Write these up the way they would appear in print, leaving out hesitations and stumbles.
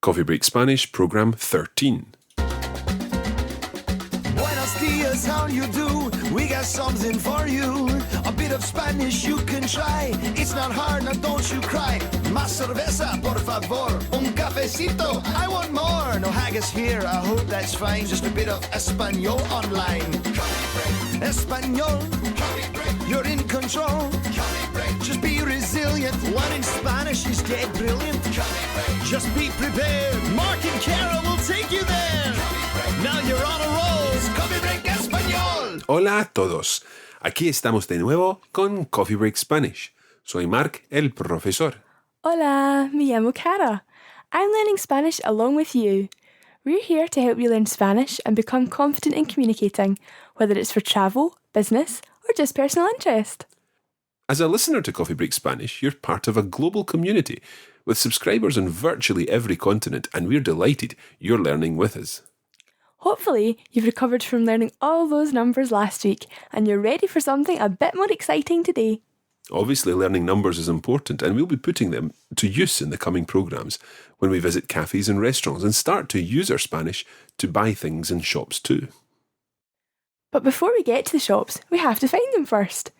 Coffee Break Spanish, Program 13. Buenos dias, how you do? We got something for you. A bit of Spanish you can try. It's not hard, now don't you cry. Más cerveza, por favor. Un cafecito, I want more. No haggis here, I hope that's fine. Just a bit of Espanol online. Espanol, you're in control. Just be resilient. One in Spanish is dead brilliant. Just be prepared. Mark and Kara will take you there. Now you're on a roll. It's Coffee Break Español. Hola a todos. Aquí estamos de nuevo con Coffee Break Spanish. Soy Mark, el profesor. Hola, me llamo Cara. I'm learning Spanish along with you. We're here to help you learn Spanish and become confident in communicating, whether it's for travel, business, or just personal interest. As a listener to Coffee Break Spanish, you're part of a global community with subscribers on virtually every continent, and we're delighted you're learning with us. Hopefully, you've recovered from learning all those numbers last week and you're ready for something a bit more exciting today. Obviously, learning numbers is important, and we'll be putting them to use in the coming programmes when we visit cafes and restaurants and start to use our Spanish to buy things in shops too. But before we get to the shops, we have to find them first.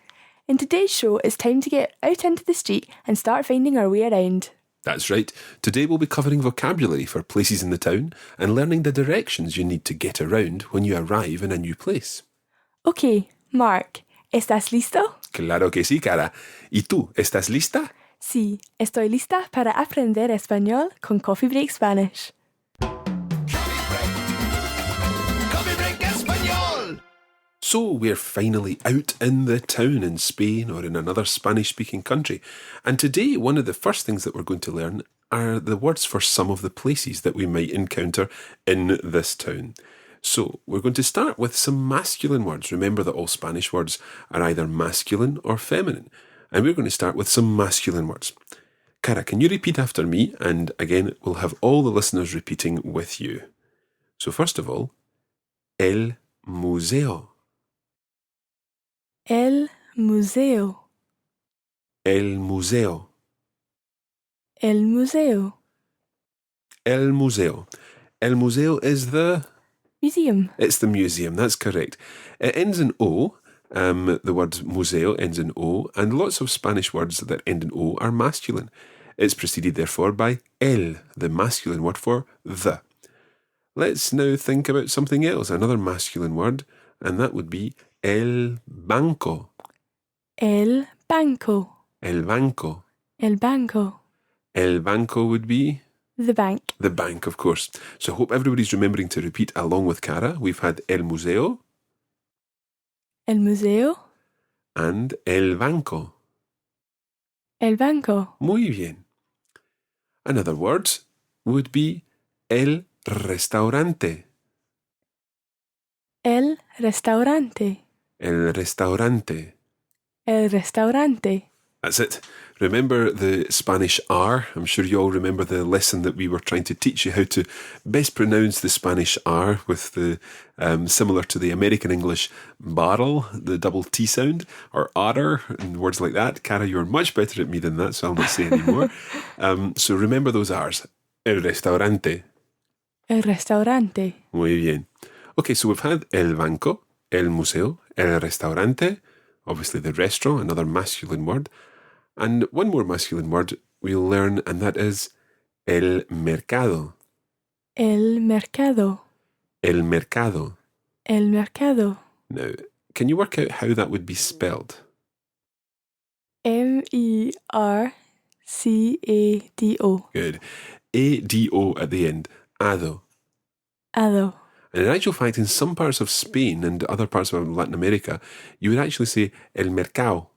In today's show, it's time to get out into the street and start finding our way around. That's right. Today we'll be covering vocabulary for places in the town and learning the directions you need to get around when you arrive in a new place. Okay, Mark, ¿estás listo? Claro que sí, Cara. ¿Y tú, estás lista? Sí, estoy lista para aprender español con Coffee Break Spanish. Coffee Break Español. So we're finally out in the town in Spain or in another Spanish-speaking country. And today, one of the first things that we're going to learn are the words for some of the places that we might encounter in this town. So we're going to start with some masculine words. Remember that all Spanish words are either masculine or feminine. And we're going to start with some masculine words. Cara, can you repeat after me? And again, we'll have all the listeners repeating with you. So first of all, el museo. El museo. El museo. El museo. El museo. El museo is the... Museum. It's the museum, that's correct. It ends in O. The word museo ends in O, and lots of Spanish words that end in O are masculine. It's preceded, therefore, by el, the masculine word for the. Let's now think about something else, another masculine word, and that would be el banco. El banco. El banco. El banco. El banco would be... The bank. The bank, of course. So I hope everybody's remembering to repeat along with Cara. We've had el museo. El museo. And el banco. El banco. Muy bien. Another word would be el restaurante. El restaurante. El restaurante. El restaurante. That's it. Remember the Spanish R. I'm sure you all remember the lesson that we were trying to teach you how to best pronounce the Spanish R with the similar to the American English barrel, the double T sound, or otter, and words like that. Cara, you're much better at me than that, so I'll not say anymore. So remember those R's. El restaurante. El restaurante. Muy bien. Okay, so we've had el banco, el museo, el restaurante, obviously the restaurant, another masculine word. And one more masculine word we'll learn, and that is el mercado. El mercado. El mercado. El mercado. Now, can you work out how that would be spelled? M-E-R-C-A-D-O. Good. A-D-O at the end. Ado. Ado. And in actual fact, in some parts of Spain and other parts of Latin America, you would actually say el mercado.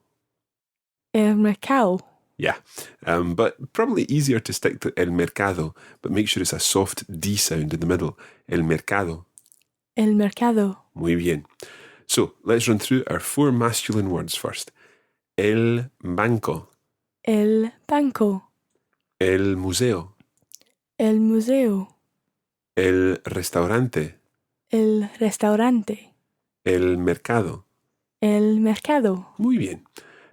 El mercado. Yeah, but probably easier to stick to el mercado, but make sure it's a soft D sound in the middle. El mercado. El mercado. Muy bien. So, let's run through our four masculine words first. El banco. El banco. El museo. El museo. El restaurante. El restaurante. El mercado. El mercado. Muy bien.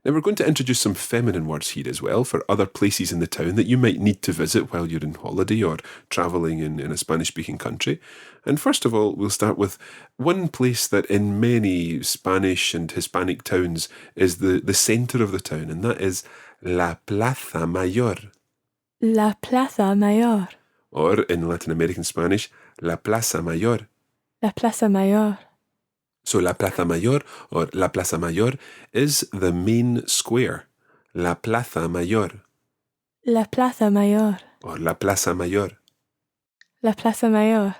Now we're going to introduce some feminine words here as well for other places in the town that you might need to visit while you're in holiday or travelling in a Spanish-speaking country. And first of all, we'll start with one place that in many Spanish and Hispanic towns is the centre of the town, and that is La Plaza Mayor. La Plaza Mayor. Or in Latin American Spanish, La Plaza Mayor. La Plaza Mayor. So La Plaza Mayor or La Plaza Mayor is the main square. La Plaza Mayor La Plaza Mayor. or La Plaza Mayor. La Plaza Mayor.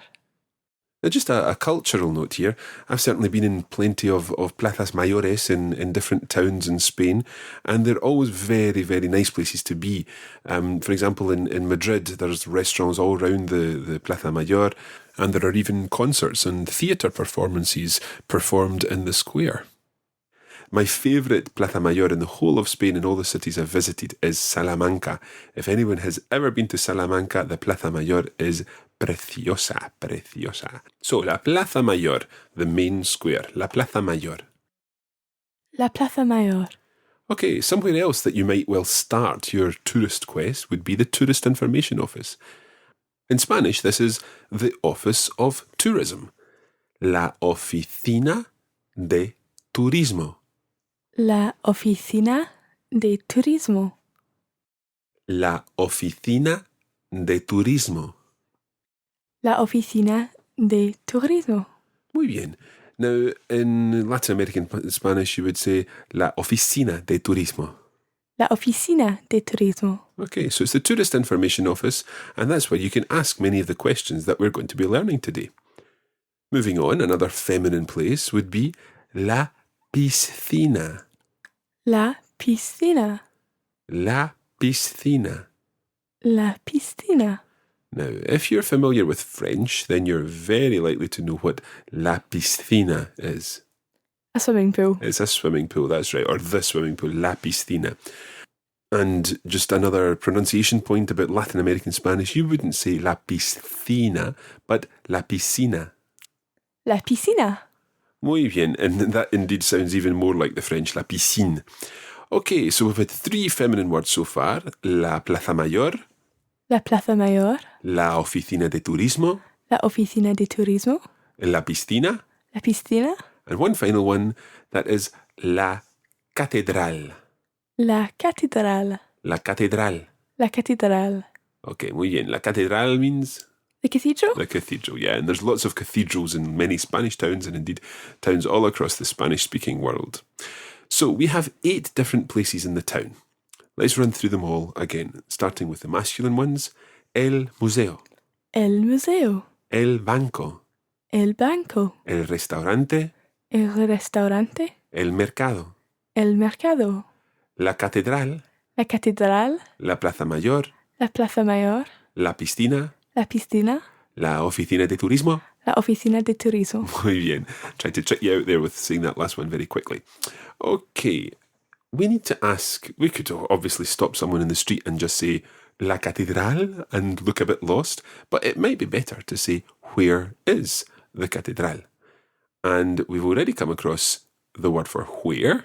Now, just a cultural note here. I've certainly been in plenty of plazas mayores in different towns in Spain, and they're always very, very nice places to be. For example, in Madrid, there's restaurants all around the Plaza Mayor, and there are even concerts and theatre performances performed in the square. My favourite Plaza Mayor in the whole of Spain and all the cities I've visited is Salamanca. If anyone has ever been to Salamanca, the Plaza Mayor is preciosa, preciosa. So, La Plaza Mayor, the main square. La Plaza Mayor. La Plaza Mayor. Okay, somewhere else that you might well start your tourist quest would be the Tourist Information Office. In Spanish, this is the Office of Tourism. La Oficina de Turismo. La Oficina de Turismo. La Oficina de Turismo. La Oficina de Turismo. Muy bien. Now, in Latin American Spanish, you would say La Oficina de Turismo. La Oficina de Turismo. Okay, so it's the Tourist Information Office, and that's where you can ask many of the questions that we're going to be learning today. Moving on, another feminine place would be La Piscina. La Piscina. La Piscina. La Piscina. Now, if you're familiar with French, then you're very likely to know what La Piscina is. A swimming pool. It's a swimming pool, that's right, or the swimming pool, La Piscina. And just another pronunciation point about Latin American Spanish, you wouldn't say La Piscina, but La Piscina. La Piscina. Muy bien, and that indeed sounds even more like the French, La Piscine. Okay, so we've had 3 feminine words so far. La Plaza Mayor, La Plaza Mayor. La Oficina de Turismo, La Oficina de Turismo. La Piscina, La Piscina. and one final one, that is La Catedral. La Catedral. La Catedral. La Catedral. Okay, muy bien. La Catedral means The cathedral? the cathedral, yeah. And there's lots of cathedrals in many Spanish towns and indeed towns all across the Spanish-speaking world. So we have 8 different places in the town. Let's run through them all again, starting with the masculine ones. El Museo, El Museo. El Banco, El Banco. El Restaurante, El Restaurante. El Mercado, El Mercado. La Catedral, La Catedral. La Plaza Mayor, La Plaza Mayor. La Piscina, La Piscina. La Oficina de Turismo. La Oficina de Turismo. Muy bien. Tried to trick you out there with saying that last one very quickly. Okay, we need to ask, we could obviously stop someone in the street and just say La Catedral and look a bit lost, but it might be better to say, where is the Catedral? And we've already come across the word for where.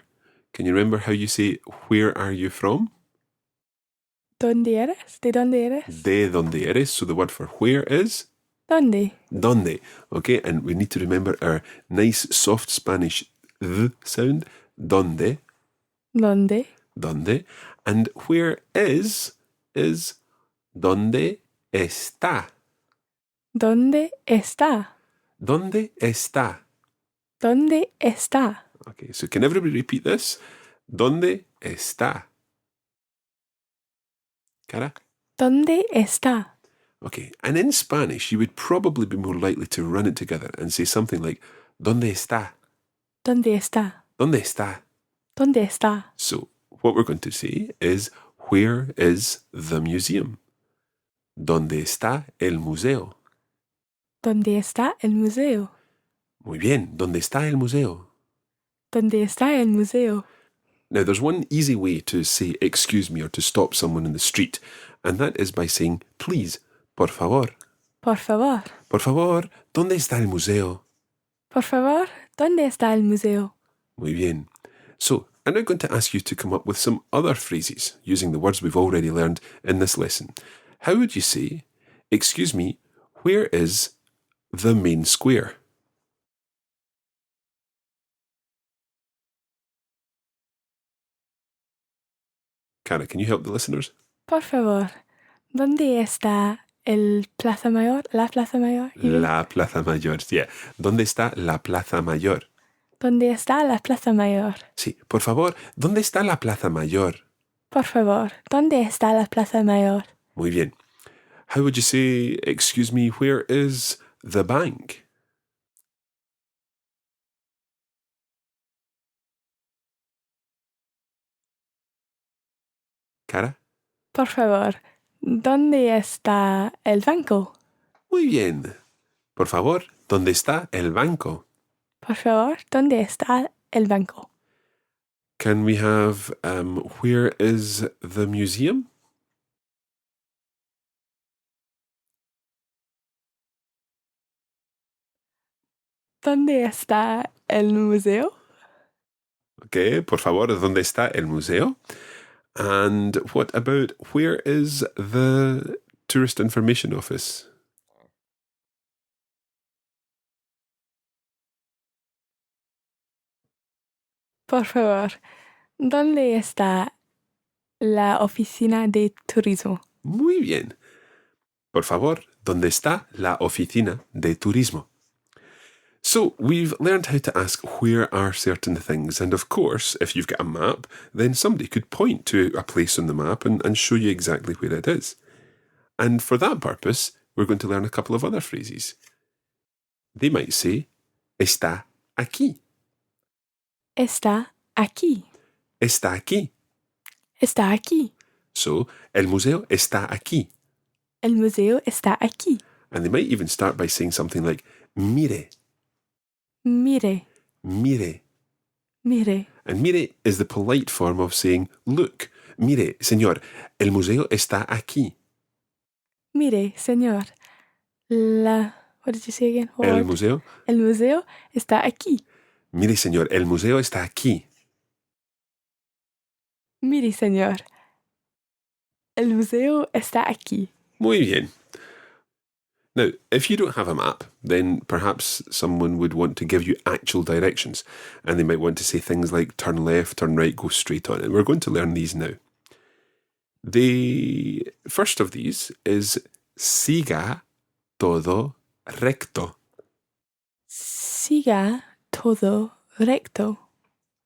Can you remember how you say, where are you from? ¿Dónde eres? ¿De dónde eres? De donde eres. So the word for where is ¿Dónde? donde. Okay, and we need to remember our nice soft Spanish th sound. Donde. ¿Dónde? Donde. And where is donde está. ¿Dónde está? Donde está. ¿Dónde está? Okay, so can everybody repeat this? Donde está. Cara? ¿Dónde está? Okay, and in Spanish, you would probably be more likely to run it together and say something like, ¿Dónde está? ¿Dónde está? ¿Dónde está? ¿Dónde está? So, what we're going to say is, where is the museum? ¿Dónde está el museo? ¿Dónde está el museo? Muy bien, ¿dónde está el museo? ¿Dónde está el museo? Now, there's one easy way to say excuse me or to stop someone in the street, and that is by saying please, por favor. Por favor. Por favor, ¿dónde está el museo? Por favor, ¿dónde está el museo? Muy bien. So, I'm now going to ask you to come up with some other phrases using the words we've already learned in this lesson. How would you say, excuse me, where is the main square? Cara, can you help the listeners? Por favor, ¿dónde está el Plaza Mayor? La Plaza Mayor? La Plaza Mayor, yeah. ¿Dónde está la Plaza Mayor? ¿Dónde está la Plaza Mayor? Sí, por favor, ¿dónde está la Plaza Mayor? Por favor, ¿dónde está la Plaza Mayor? Muy bien. How would you say, excuse me, where is the bank? Cara? Por favor, ¿dónde está el banco? Muy bien. Por favor, ¿dónde está el banco? Por favor, ¿dónde está el banco? Can we have, where is the museum? ¿Dónde está el museo? Okay, por favor, ¿dónde está el museo? And what about where is the Tourist Information Office? Por favor, ¿dónde está la oficina de turismo? Muy bien. Por favor, ¿dónde está la oficina de turismo? So, we've learned how to ask where are certain things, and of course, if you've got a map, then somebody could point to a place on the map and show you exactly where it is. And for that purpose, we're going to learn a couple of other phrases. They might say, está aquí. Está aquí. Está aquí. Está aquí. So, el museo está aquí. El museo está aquí. And they might even start by saying something like, mire, Mire, mire. mire. And mire is the polite form of saying, look, mire, señor, el museo está aquí. Mire, señor. What did you say again? What El word? museo. El museo está aquí. Mire, señor, el museo está aquí. Mire, señor. El museo está aquí. Muy bien. Now, if you don't have a map, then perhaps someone would want to give you actual directions, and they might want to say things like turn left, turn right, go straight on. And we're going to learn these now. The first of these is siga todo recto. Siga todo recto.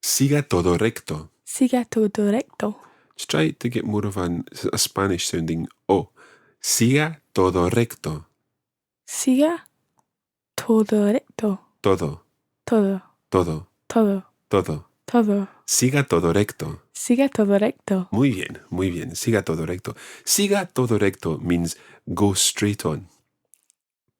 Siga todo recto. Siga todo recto. Let's try to get more of a Spanish sounding O. Siga todo recto. Siga todo recto. Todo, Todo, todo, todo, todo. todo. Siga todo recto. Siga todo recto. Muy bien, muy bien. Siga todo recto. Siga todo recto means go straight on.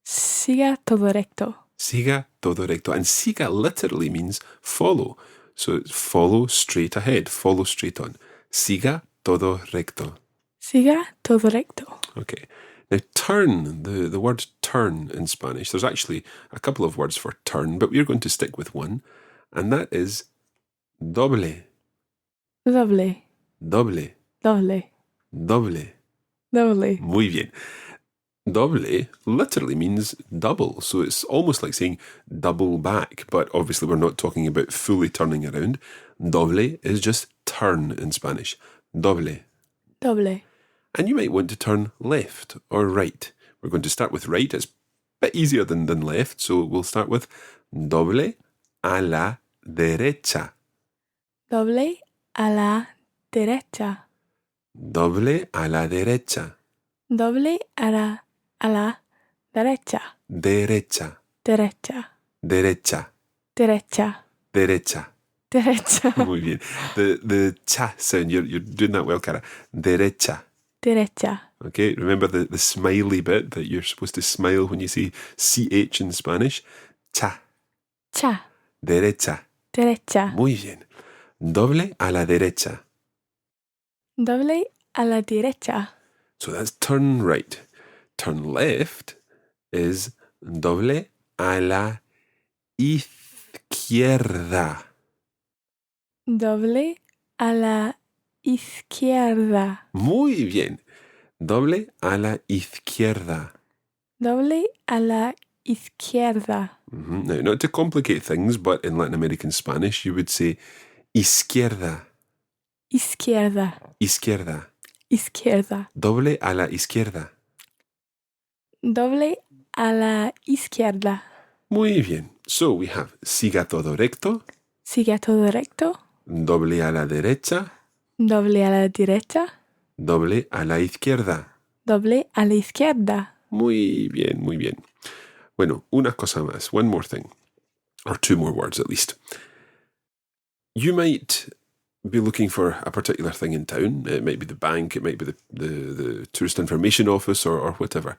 Siga todo recto. Siga todo recto. And siga literally means follow. So it's follow straight ahead, follow straight on. Siga todo recto. Siga todo recto. Okay. Now, turn, the word turn in Spanish, there's actually a couple of words for turn, but we're going to stick with one, and that is doble. Doble, Doble. doble, Doble. doble. Muy bien. Doble literally means double, so it's almost like saying double back, but obviously we're not talking about fully turning around. Doble is just turn in Spanish. Doble. Doble. And you might want to turn left or right. We're going to start with right. It's a bit easier than left, so we'll start with doble a la derecha. Doble a la derecha. Doble a la derecha. Doble a la derecha. Derecha. Derecha. Derecha. Derecha. Derecha. Derecha. Muy bien. The cha sound, you're doing that well, Cara. Derecha. Derecha. Okay, remember the smiley bit that you're supposed to smile when you say CH in Spanish? Cha. Cha. Derecha. Derecha. Muy bien. Doble a la derecha. Doble a la derecha. So that's turn right. Turn left is doble a la izquierda. Doble a la izquierda. Muy bien. Doble a la izquierda. Doble a la izquierda. Now, not to complicate things, but in Latin American Spanish, you would say izquierda. Izquierda. Izquierda. Izquierda. Doble a la izquierda. Doble a la izquierda. Muy bien. So we have siga todo recto, Siga todo recto. doble a la derecha, Doble a la derecha. doble a la izquierda. Doble a la izquierda. Muy bien, muy bien. Bueno, una cosa más. One more thing. Or two more words at least. You might be looking for a particular thing in town. It might be the bank, it might be the tourist information office or whatever.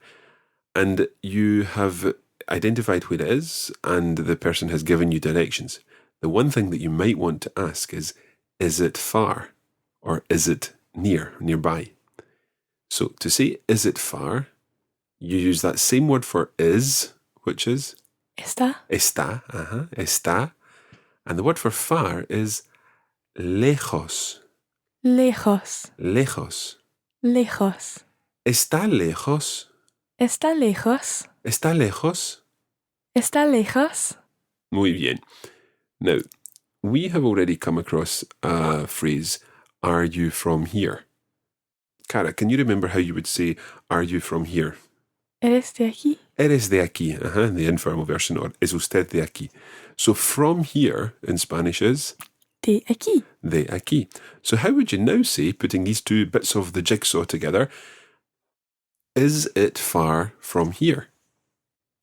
And you have identified where it is and the person has given you directions. The one thing that you might want to ask is it far or is it nearby? So to say, is it far, you use that same word for is, which is Está. está. And the word for far is lejos. Lejos. Lejos. Lejos. Está lejos. Está lejos. Está lejos. Está lejos. Muy bien. Now, we have already come across a phrase, are you from here? Cara, can you remember how you would say, are you from here? ¿Eres de aquí? Eres de aquí, the informal version, or es usted de aquí. So from here in Spanish is De aquí. de aquí. So how would you now say, putting these two bits of the jigsaw together, is it far from here?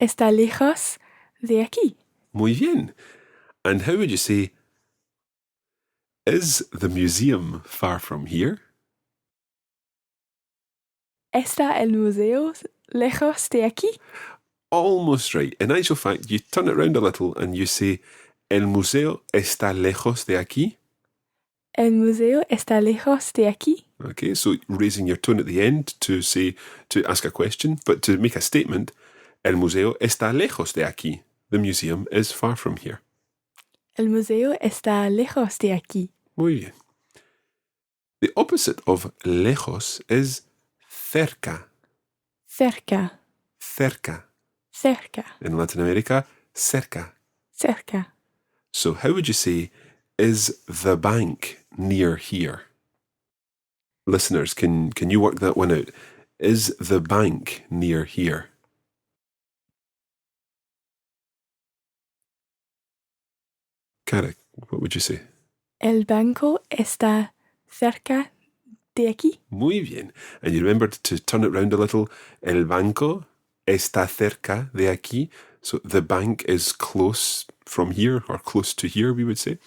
Está lejos de aquí. Muy bien. And how would you say, is the museum far from here? ¿Está el museo lejos de aquí? Almost right. In actual fact, you turn it round a little and you say, el museo está lejos de aquí. El museo está lejos de aquí. Okay, so raising your tone at the end to ask a question, but to make a statement, el museo está lejos de aquí. The museum is far from here. El museo está lejos de aquí. Muy bien. The opposite of lejos is cerca. Cerca. Cerca. Cerca. In Latin America, cerca. Cerca. So how would you say, is the bank near here? Listeners, can you work that one out? Is the bank near here? Cara, what would you say? El banco está cerca de aquí. Muy bien. And you remembered to turn it round a little. El banco está cerca de aquí. So the bank is close from here, or close to here, we would say.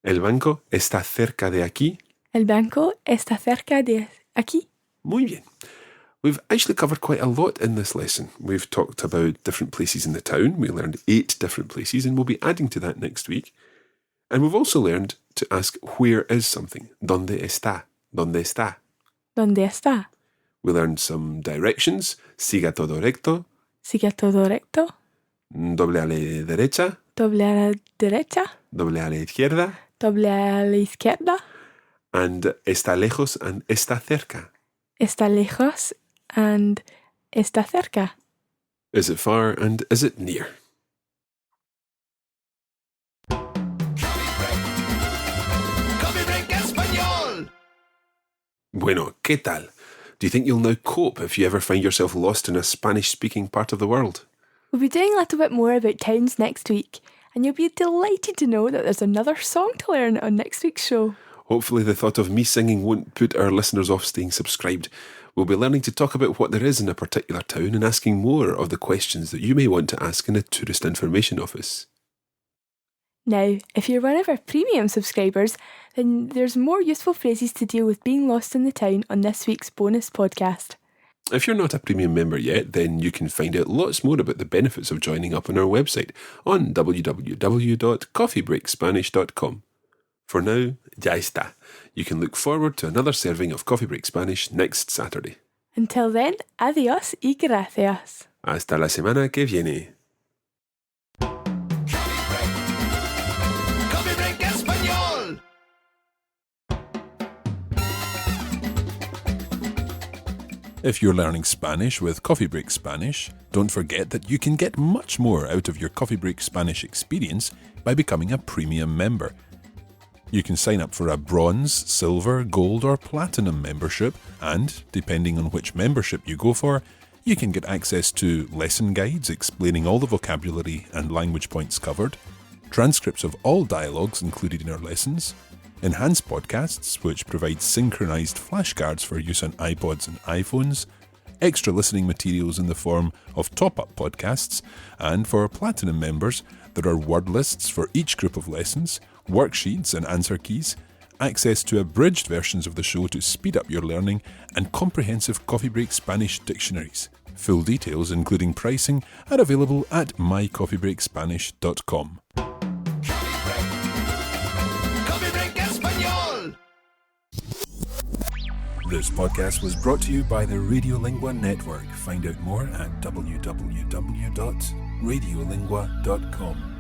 El banco está cerca de aquí. El banco está cerca de aquí. Muy bien. We've actually covered quite a lot in this lesson. We've talked about different places in the town. We learned 8 different places, and we'll be adding to that next week. And we've also learned to ask, where is something? ¿Dónde está? ¿Dónde está? ¿Dónde está? We learned some directions. Siga todo recto. Siga todo recto. Doble a la derecha. Doble a la derecha. Doble a la izquierda. Doble a la izquierda. And está lejos and está cerca. Está lejos and está cerca. Is it far and is it near? Coffee Break Español. Bueno, ¿qué tal? Do you think you'll now cope if you ever find yourself lost in a Spanish-speaking part of the world? We'll be doing a little bit more about towns next week, and you'll be delighted to know that there's another song to learn on next week's show. Hopefully the thought of me singing won't put our listeners off staying subscribed. We'll be learning to talk about what there is in a particular town and asking more of the questions that you may want to ask in a tourist information office. Now, if you're one of our premium subscribers, then there's more useful phrases to deal with being lost in the town on this week's bonus podcast. If you're not a premium member yet, then you can find out lots more about the benefits of joining up on our website on www.coffeebreakspanish.com. For now, ya está. You can look forward to another serving of Coffee Break Spanish next Saturday. Until then, adios y gracias. Hasta la semana que viene. Coffee Break Español. If you're learning Spanish with Coffee Break Spanish, don't forget that you can get much more out of your Coffee Break Spanish experience by becoming a premium member. You can sign up for a bronze, silver, gold or platinum membership and, depending on which membership you go for, you can get access to lesson guides explaining all the vocabulary and language points covered, transcripts of all dialogues included in our lessons, enhanced podcasts which provide synchronized flashcards for use on iPods and iPhones, extra listening materials in the form of top-up podcasts, and for Platinum members, there are word lists for each group of lessons, worksheets and answer keys, access to abridged versions of the show to speed up your learning, and comprehensive Coffee Break Spanish dictionaries. Full details, including pricing, are available at mycoffeebreakspanish.com. This podcast was brought to you by the Radiolingua Network. Find out more at www.radiolingua.com.